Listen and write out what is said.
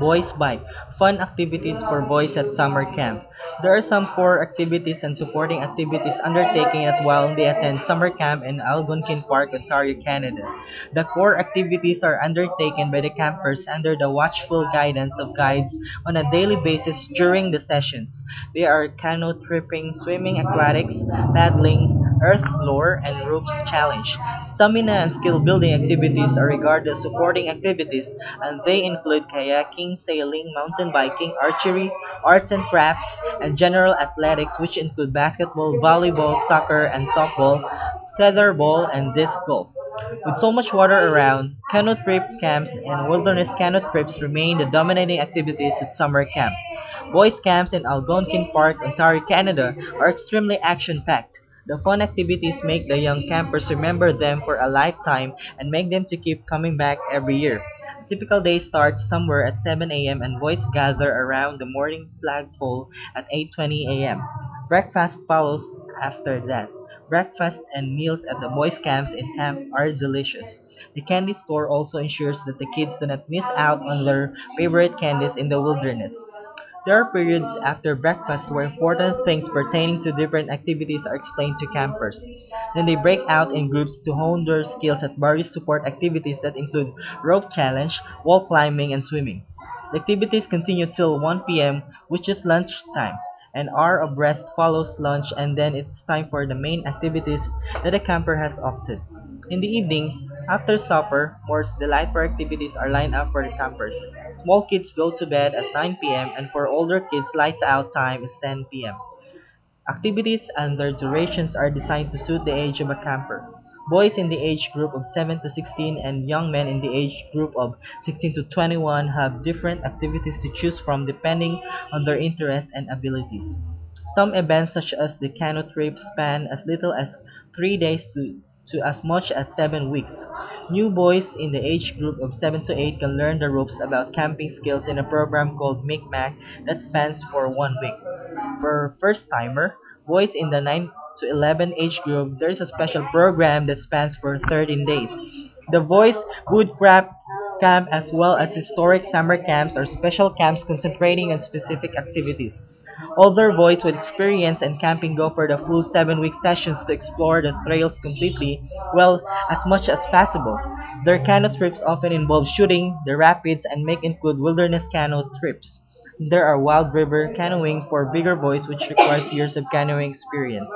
Boys Bike, fun activities for boys at summer camp. There are some core activities and supporting activities undertaken at while they attend summer camp in Algonquin Park, Ontario, Canada. The core activities are undertaken by the campers under the watchful guidance of guides on a daily basis during the sessions. They are canoe tripping, swimming, aquatics, paddling, earth lore, and ropes challenge. Stamina and skill building activities are regarded as supporting activities, and they include kayaking, sailing, mountain biking, archery, arts and crafts, and general athletics, which include basketball, volleyball, soccer, and softball, tetherball, and disc golf. With so much water around, canoe trip camps and wilderness canoe trips remain the dominating activities at summer camp. Boys' camps in Algonquin Park, Ontario, Canada are extremely action-packed. The fun activities make the young campers remember them for a lifetime and make them to keep coming back every year. A typical day starts somewhere at 7 a.m. and boys gather around the morning flagpole at 8:20 a.m. Breakfast follows after that. Breakfast and meals at the boys' camps in camp are delicious. The candy store also ensures that the kids do not miss out on their favorite candies in the wilderness. There are periods after breakfast where important things pertaining to different activities are explained to campers. Then they break out in groups to hone their skills at various support activities that include rope challenge, wall climbing, and swimming. The activities continue till 1 p.m., which is lunchtime. An hour of rest follows lunch, and then it's time for the main activities that the camper has opted. In the evening, after supper, more delightful activities are lined up for the campers. Small kids go to bed at 9 p.m. and for older kids, lights out time is 10 p.m. Activities and their durations are designed to suit the age of a camper. Boys in the age group of 7 to 16 and young men in the age group of 16 to 21 have different activities to choose from depending on their interests and abilities. Some events such as the canoe trip span as little as 3 days to as much as 7 weeks. New boys in the age group of 7 to 8 can learn the ropes about camping skills in a program called Micmac that spans for 1 week. For first timer, boys in the 9 to 11 age group, there is a special program that spans for 13 days. The Boys Woodcraft Camp as well as historic summer camps are special camps concentrating on specific activities. Older boys with experience in camping go for the full 7 week sessions to explore the trails completely, well, as much as possible. Their canoe trips often involve shooting, the rapids, and may include wilderness canoe trips. There are wild river canoeing for bigger boys which requires years of canoeing experience.